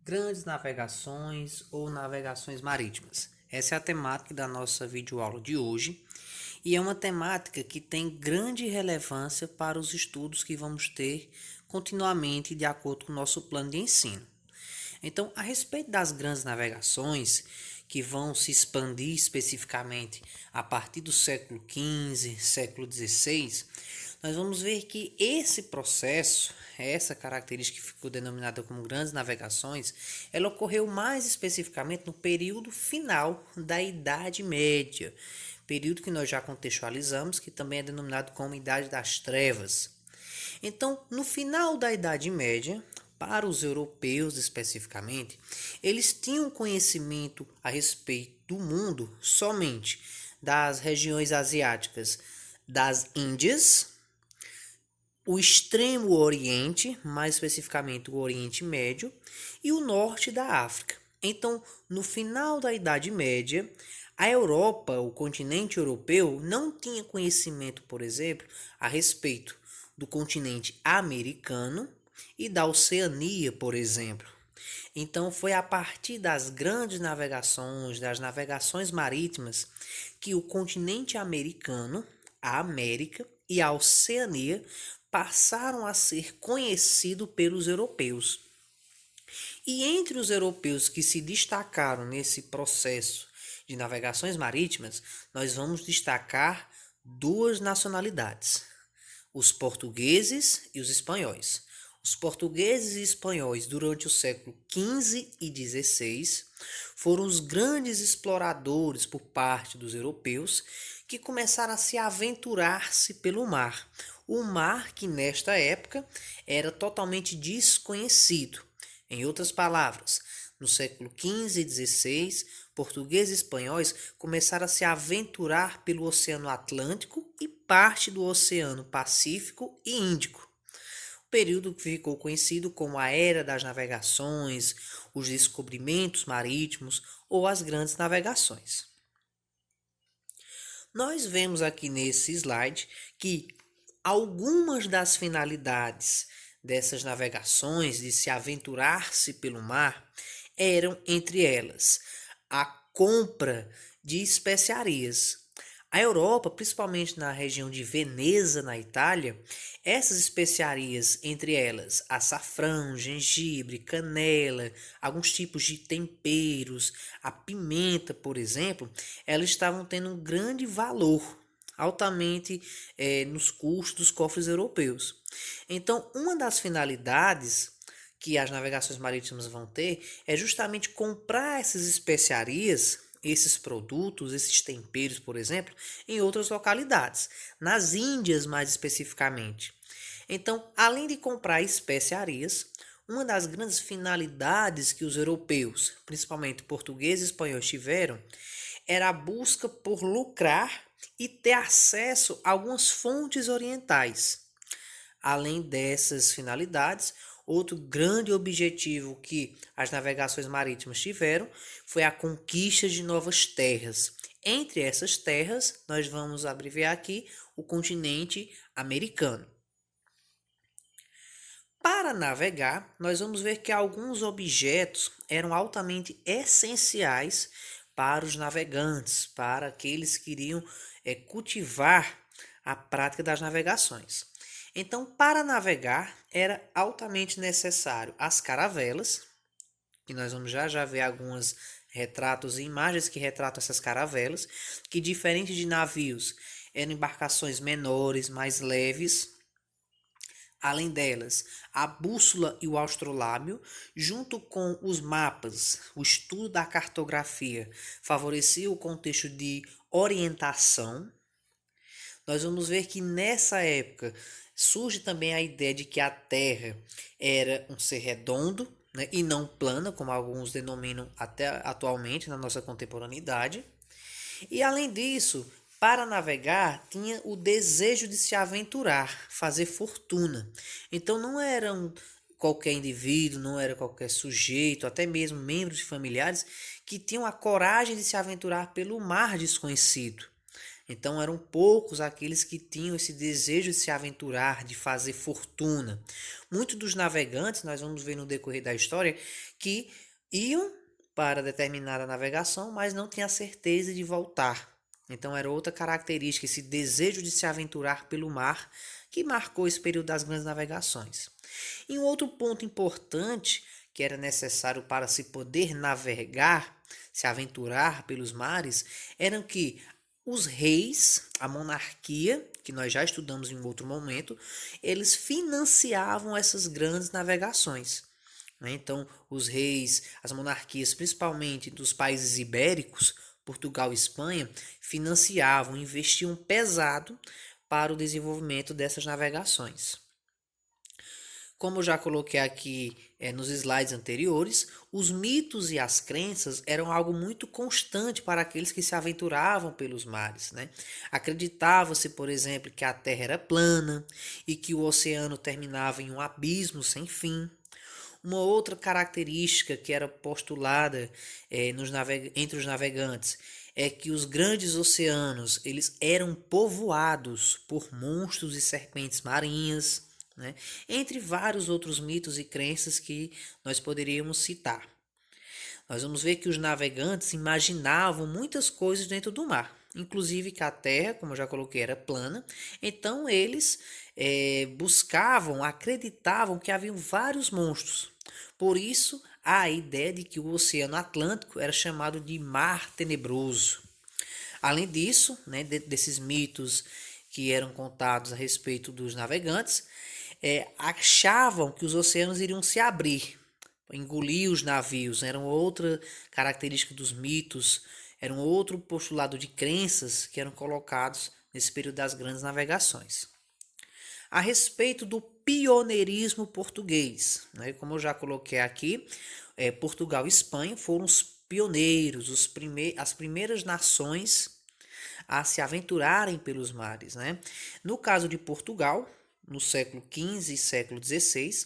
Grandes navegações ou navegações marítimas. Essa é a temática da nossa videoaula de hoje e é uma temática que tem grande relevância para os estudos que vamos ter continuamente de acordo com o nosso plano de ensino. Então, a respeito das grandes navegações, que vão se expandir especificamente a partir do século XV, século XVI, nós vamos ver que esse processo, essa característica que ficou denominada como grandes navegações, ela ocorreu mais especificamente no período final da Idade Média, período que nós já contextualizamos, que também é denominado como Idade das Trevas. Então, no final da Idade Média, para os europeus especificamente, eles tinham conhecimento a respeito do mundo somente das regiões asiáticas das Índias, o extremo Oriente, mais especificamente o Oriente Médio, e o norte da África. Então, no final da Idade Média, a Europa, o continente europeu, não tinha conhecimento, por exemplo, a respeito do continente americano e da Oceania, por exemplo. Então, foi a partir das grandes navegações, das navegações marítimas, que o continente americano, a América e a Oceania passaram a ser conhecidos pelos europeus. E entre os europeus que se destacaram nesse processo de navegações marítimas, nós vamos destacar duas nacionalidades: os portugueses e os espanhóis. Os portugueses e espanhóis, durante o século XV e XVI, foram os grandes exploradores por parte dos europeus que começaram a se aventurar-se pelo mar. O mar que, nesta época, era totalmente desconhecido. Em outras palavras, no século XV e XVI, portugueses e espanhóis começaram a se aventurar pelo Oceano Atlântico e parte do Oceano Pacífico e Índico. O período que ficou conhecido como a Era das Navegações, os descobrimentos marítimos ou as grandes navegações. Nós vemos aqui nesse slide que algumas das finalidades dessas navegações, de se aventurar-se pelo mar, eram, entre elas, a compra de especiarias. A Europa, principalmente na região de Veneza, na Itália, essas especiarias, entre elas açafrão, gengibre, canela, alguns tipos de temperos, a pimenta, por exemplo, elas estavam tendo um grande valor, altamente nos custos dos cofres europeus. Então, uma das finalidades que as navegações marítimas vão ter é justamente comprar essas especiarias, esses produtos, esses temperos, por exemplo, em outras localidades, nas Índias mais especificamente. Então, além de comprar especiarias, uma das grandes finalidades que os europeus, principalmente portugueses e espanhóis, tiveram era a busca por lucrar e ter acesso a algumas fontes orientais. Além dessas finalidades, outro grande objetivo que as navegações marítimas tiveram foi a conquista de novas terras. Entre essas terras, nós vamos abreviar aqui o continente americano. Para navegar, nós vamos ver que alguns objetos eram altamente essenciais para os navegantes, para aqueles que queriam cultivar a prática das navegações. Então, para navegar, era altamente necessário as caravelas, que nós vamos já ver alguns retratos e imagens que retratam essas caravelas, que diferente de navios, eram embarcações menores, mais leves. Além delas, a bússola e o astrolábio, junto com os mapas, o estudo da cartografia, favorecia o contexto de orientação. Nós vamos ver que nessa época surge também a ideia de que a Terra era um ser redondo, né, e não plana, como alguns denominam até atualmente na nossa contemporaneidade. E além disso, para navegar, tinha o desejo de se aventurar, fazer fortuna. Então não era qualquer indivíduo, não era qualquer sujeito, até mesmo membros de familiares, que tinham a coragem de se aventurar pelo mar desconhecido. Então eram poucos aqueles que tinham esse desejo de se aventurar, de fazer fortuna. Muitos dos navegantes, nós vamos ver no decorrer da história, que iam para determinada navegação, mas não tinham a certeza de voltar. Então era outra característica, esse desejo de se aventurar pelo mar, que marcou esse período das grandes navegações. E um outro ponto importante que era necessário para se poder navegar, se aventurar pelos mares, era que os reis, a monarquia, que nós já estudamos em um outro momento, eles financiavam essas grandes navegações. Então, os reis, as monarquias, principalmente dos países ibéricos, Portugal e Espanha, financiavam, investiam pesado para o desenvolvimento dessas navegações. Como eu já coloquei aqui nos slides anteriores, os mitos e as crenças eram algo muito constante para aqueles que se aventuravam pelos mares, né? Acreditava-se, por exemplo, que a Terra era plana e que o oceano terminava em um abismo sem fim. Uma outra característica que era postulada entre os navegantes é que os grandes oceanos eles eram povoados por monstros e serpentes marinhas, né? Entre vários outros mitos e crenças que nós poderíamos citar. Nós vamos ver que os navegantes imaginavam muitas coisas dentro do mar, inclusive que a terra, como eu já coloquei, era plana. Então eles buscavam, acreditavam que haviam vários monstros. Por isso, há a ideia de que o Oceano Atlântico era chamado de Mar Tenebroso. Além disso, né, desses mitos que eram contados a respeito dos navegantes, achavam que os oceanos iriam se abrir, engolir os navios. Era outra característica dos mitos, era um outro postulado de crenças que eram colocados nesse período das grandes navegações. A respeito do pioneirismo português, né, como eu já coloquei aqui, Portugal e Espanha foram os pioneiros, as primeiras nações a se aventurarem pelos mares, né? No caso de Portugal, no século XV e século XVI,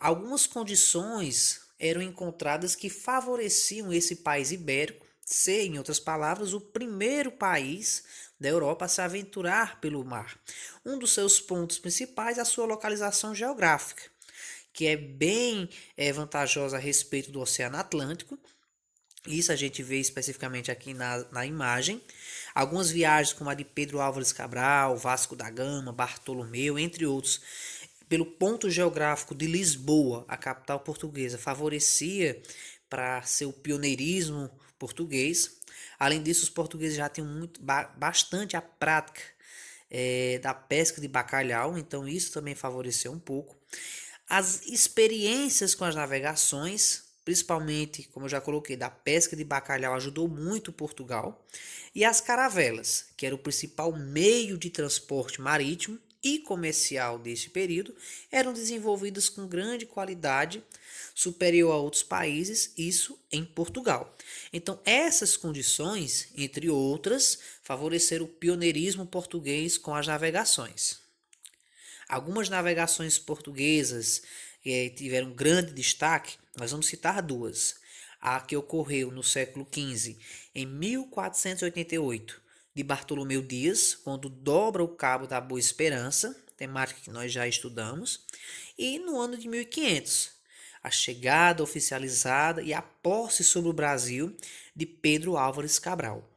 algumas condições eram encontradas que favoreciam esse país ibérico ser, em outras palavras, o primeiro país da Europa a se aventurar pelo mar. Um dos seus pontos principais é a sua localização geográfica, que é bem vantajosa a respeito do Oceano Atlântico. Isso a gente vê especificamente aqui na imagem. Algumas viagens, como a de Pedro Álvares Cabral, Vasco da Gama, Bartolomeu, entre outros, pelo ponto geográfico de Lisboa, a capital portuguesa, favorecia para seu pioneirismo português. Além disso, os portugueses já tinham bastante a prática da pesca de bacalhau, então isso também favoreceu um pouco. As experiências com as navegações, principalmente, como eu já coloquei, da pesca de bacalhau, ajudou muito Portugal. E as caravelas, que era o principal meio de transporte marítimo e comercial deste período, eram desenvolvidas com grande qualidade, superior a outros países, isso em Portugal. Então, essas condições, entre outras, favoreceram o pioneirismo português com as navegações. Algumas navegações portuguesas tiveram grande destaque, nós vamos citar duas. A que ocorreu no século XV, em 1488, de Bartolomeu Dias, quando dobra o Cabo da Boa Esperança, temática que nós já estudamos, e no ano de 1500, a chegada oficializada e a posse sobre o Brasil de Pedro Álvares Cabral.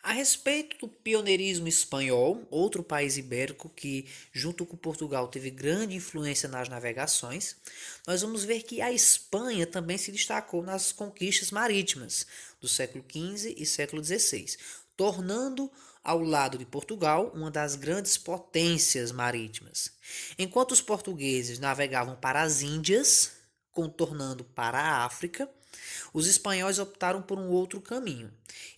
A respeito do pioneirismo espanhol, outro país ibérico que, junto com Portugal, teve grande influência nas navegações, nós vamos ver que a Espanha também se destacou nas conquistas marítimas do século XV e século XVI, tornando, ao lado de Portugal, uma das grandes potências marítimas. Enquanto os portugueses navegavam para as Índias, contornando para a África, os espanhóis optaram por um outro caminho.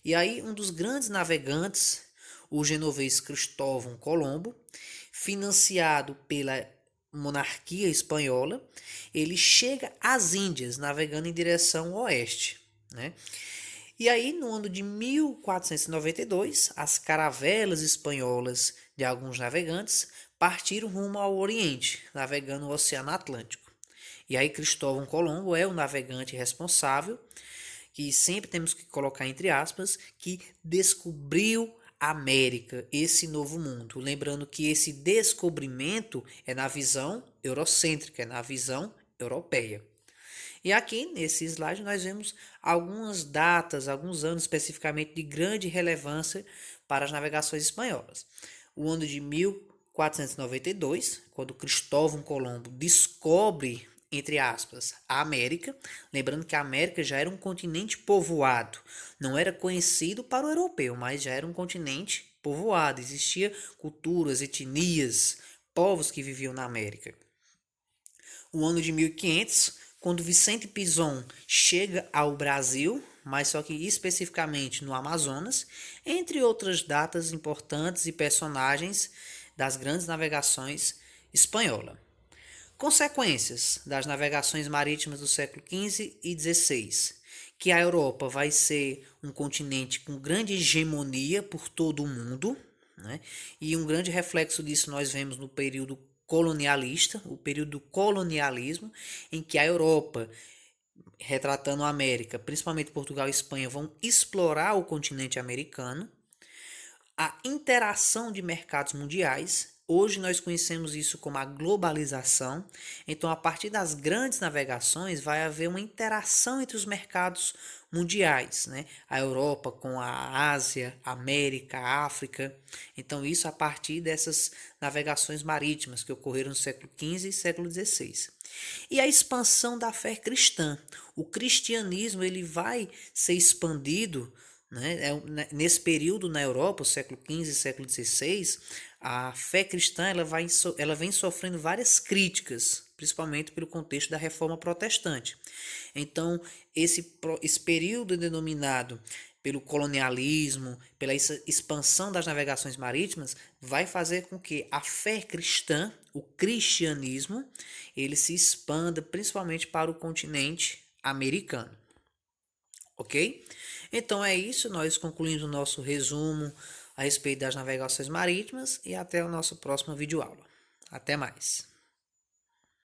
E aí, um dos grandes navegantes, o genovês Cristóvão Colombo, financiado pela monarquia espanhola, ele chega às Índias, navegando em direção oeste, né? E aí, no ano de 1492, as caravelas espanholas de alguns navegantes partiram rumo ao Oriente, navegando o Oceano Atlântico. E aí Cristóvão Colombo é o navegante responsável que sempre temos que colocar entre aspas, que descobriu a América, esse novo mundo. Lembrando que esse descobrimento é na visão eurocêntrica, é na visão europeia. E aqui nesse slide nós vemos algumas datas, alguns anos especificamente de grande relevância para as navegações espanholas. O ano de 1492, quando Cristóvão Colombo descobre, entre aspas, a América, lembrando que a América já era um continente povoado, não era conhecido para o europeu, mas já era um continente povoado, existia culturas, etnias, povos que viviam na América. O ano de 1500, quando Vicente Pinzón chega ao Brasil, mas só que especificamente no Amazonas, entre outras datas importantes e personagens das grandes navegações espanholas. Consequências das navegações marítimas do século XV e XVI, que a Europa vai ser um continente com grande hegemonia por todo o mundo, né? E um grande reflexo disso nós vemos no período colonialista, o período do colonialismo, em que a Europa, retratando a América, principalmente Portugal e Espanha, vão explorar o continente americano. A interação de mercados mundiais. Hoje nós conhecemos isso como a globalização. Então, a partir das grandes navegações, vai haver uma interação entre os mercados mundiais, né? A Europa com a Ásia, a América, a África. Então, isso a partir dessas navegações marítimas que ocorreram no século XV e século XVI. E a expansão da fé cristã. O cristianismo ele vai ser expandido, né? Nesse período na Europa, o século XV e século XVI, a fé cristã ela vem sofrendo várias críticas, principalmente pelo contexto da Reforma Protestante. Então, esse período denominado pelo colonialismo, pela expansão das navegações marítimas, vai fazer com que a fé cristã, o cristianismo, ele se expanda principalmente para o continente americano. Ok? Então é isso, nós concluímos o nosso resumo a respeito das navegações marítimas e até o nosso próximo videoaula. Até mais!